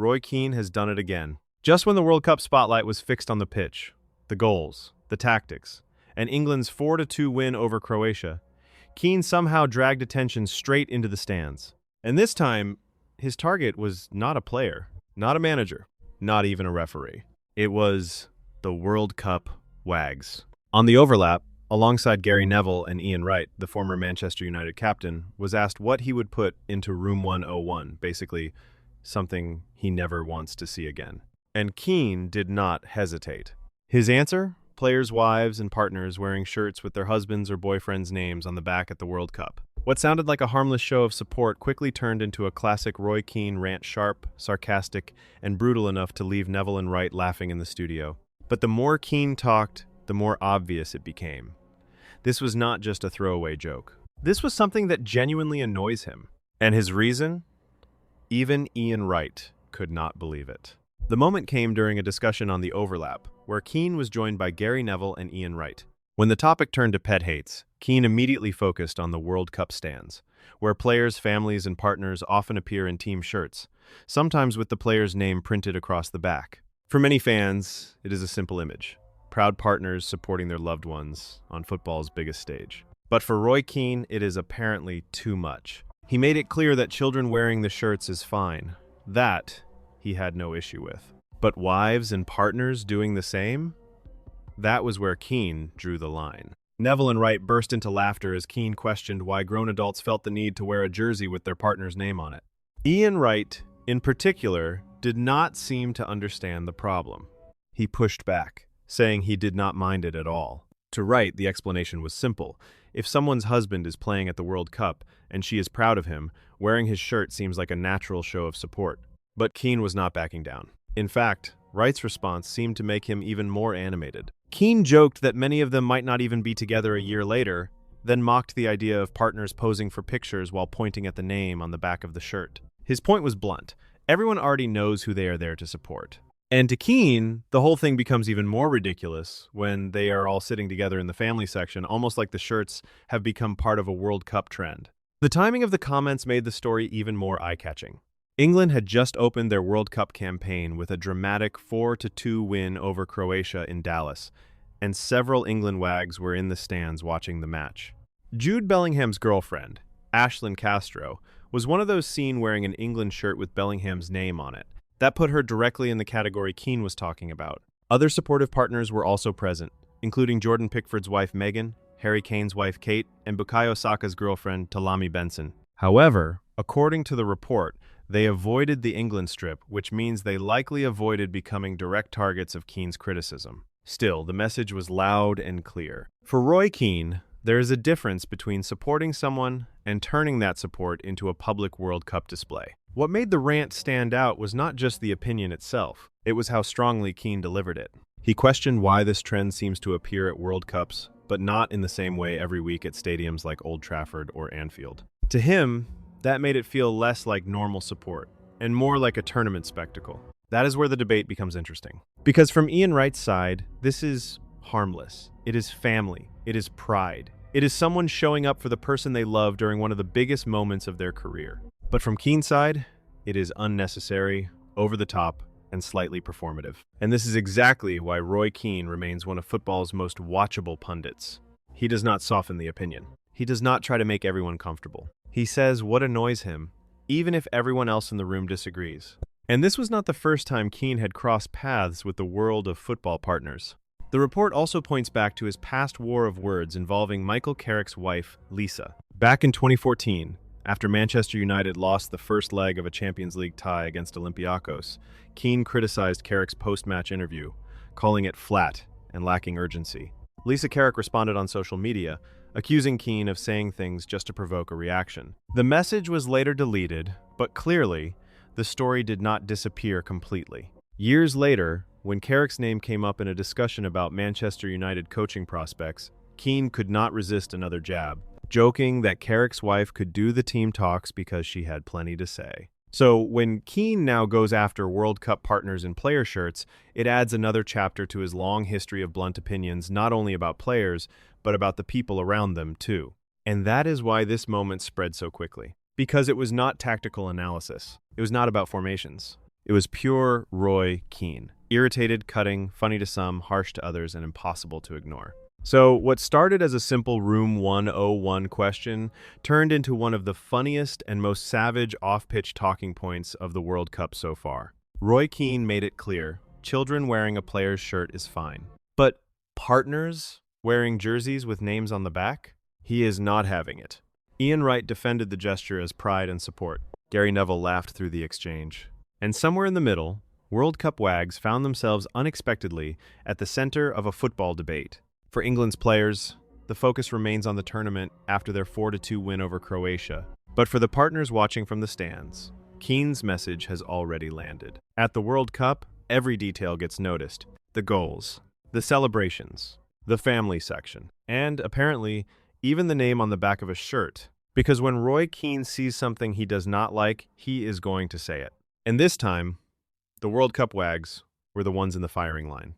Roy Keane has done it again. Just when the World Cup spotlight was fixed on the pitch, the goals, the tactics, and England's 4-2 win over Croatia, Keane somehow dragged attention straight into the stands. And this time, his target was not a player, not a manager, not even a referee. It was the World Cup wags. On the overlap, alongside Gary Neville and Ian Wright, the former Manchester United captain, was asked what he would put into room 101, basically something he never wants to see again. And Keane did not hesitate. His answer? Players' wives and partners wearing shirts with their husbands' or boyfriends' names on the back at the World Cup. What sounded like a harmless show of support quickly turned into a classic Roy Keane rant, sharp, sarcastic, and brutal enough to leave Neville and Wright laughing in the studio. But the more Keane talked, the more obvious it became. This was not just a throwaway joke. This was something that genuinely annoys him. And his reason? Even Ian Wright could not believe it. The moment came during a discussion on the overlap, where Keane was joined by Gary Neville and Ian Wright. When the topic turned to pet hates, Keane immediately focused on the World Cup stands, where players, families, and partners often appear in team shirts, sometimes with the player's name printed across the back. For many fans, it is a simple image. Proud partners supporting their loved ones on football's biggest stage. But for Roy Keane, it is apparently too much. He made it clear that children wearing the shirts is fine. That he had no issue with. But wives and partners doing the same? That was where Keane drew the line. Neville and Wright burst into laughter as Keane questioned why grown adults felt the need to wear a jersey with their partner's name on it. Ian Wright, in particular, did not seem to understand the problem. He pushed back, saying he did not mind it at all. To Wright, the explanation was simple. If someone's husband is playing at the World Cup and she is proud of him, wearing his shirt seems like a natural show of support. But Keane was not backing down. In fact, Wright's response seemed to make him even more animated. Keane joked that many of them might not even be together a year later, then mocked the idea of partners posing for pictures while pointing at the name on the back of the shirt. His point was blunt. Everyone already knows who they are there to support. And to Keane, the whole thing becomes even more ridiculous when they are all sitting together in the family section, almost like the shirts have become part of a World Cup trend. The timing of the comments made the story even more eye-catching. England had just opened their World Cup campaign with a dramatic 4-2 win over Croatia in Dallas, and several England wags were in the stands watching the match. Jude Bellingham's girlfriend, Ashlyn Castro, was one of those seen wearing an England shirt with Bellingham's name on it. That put her directly in the category Keane was talking about. Other supportive partners were also present, including Jordan Pickford's wife Megan, Harry Kane's wife Kate, and Bukayo Saka's girlfriend Talami Benson. However, according to the report, they avoided the England strip, which means they likely avoided becoming direct targets of Keane's criticism. Still, the message was loud and clear. For Roy Keane, there is a difference between supporting someone and turning that support into a public World Cup display. What made the rant stand out was not just the opinion itself, it was how strongly Keane delivered it. He questioned why this trend seems to appear at World Cups, but not in the same way every week at stadiums like Old Trafford or Anfield. To him, that made it feel less like normal support and more like a tournament spectacle. That is where the debate becomes interesting. Because from Ian Wright's side, this is harmless. It is family. It is pride. It is someone showing up for the person they love during one of the biggest moments of their career. But from Keane's side, it is unnecessary, over the top, and slightly performative. And this is exactly why Roy Keane remains one of football's most watchable pundits. He does not soften the opinion. He does not try to make everyone comfortable. He says what annoys him, even if everyone else in the room disagrees. And this was not the first time Keane had crossed paths with the world of football partners. The report also points back to his past war of words involving Michael Carrick's wife, Lisa. Back in 2014, after Manchester United lost the first leg of a Champions League tie against Olympiacos, Keane criticized Carrick's post-match interview, calling it flat and lacking urgency. Lisa Carrick responded on social media, accusing Keane of saying things just to provoke a reaction. The message was later deleted, but clearly, the story did not disappear completely. Years later, when Carrick's name came up in a discussion about Manchester United coaching prospects, Keane could not resist another jab, joking that Carrick's wife could do the team talks because she had plenty to say. So when Keane now goes after World Cup partners in player shirts, it adds another chapter to his long history of blunt opinions, not only about players, but about the people around them too. And that is why this moment spread so quickly. Because it was not tactical analysis. It was not about formations. It was pure Roy Keane. Irritated, cutting, funny to some, harsh to others, and impossible to ignore. So, what started as a simple Room 101 question turned into one of the funniest and most savage off-pitch talking points of the World Cup so far. Roy Keane made it clear, children wearing a player's shirt is fine. But partners wearing jerseys with names on the back? He is not having it. Ian Wright defended the gesture as pride and support. Gary Neville laughed through the exchange. And somewhere in the middle, World Cup wags found themselves unexpectedly at the center of a football debate. For England's players, the focus remains on the tournament after their 4-2 win over Croatia. But for the partners watching from the stands, Keane's message has already landed. At the World Cup, every detail gets noticed. The goals, the celebrations, the family section, and, apparently, even the name on the back of a shirt. Because when Roy Keane sees something he does not like, he is going to say it. And this time, the World Cup wags were the ones in the firing line.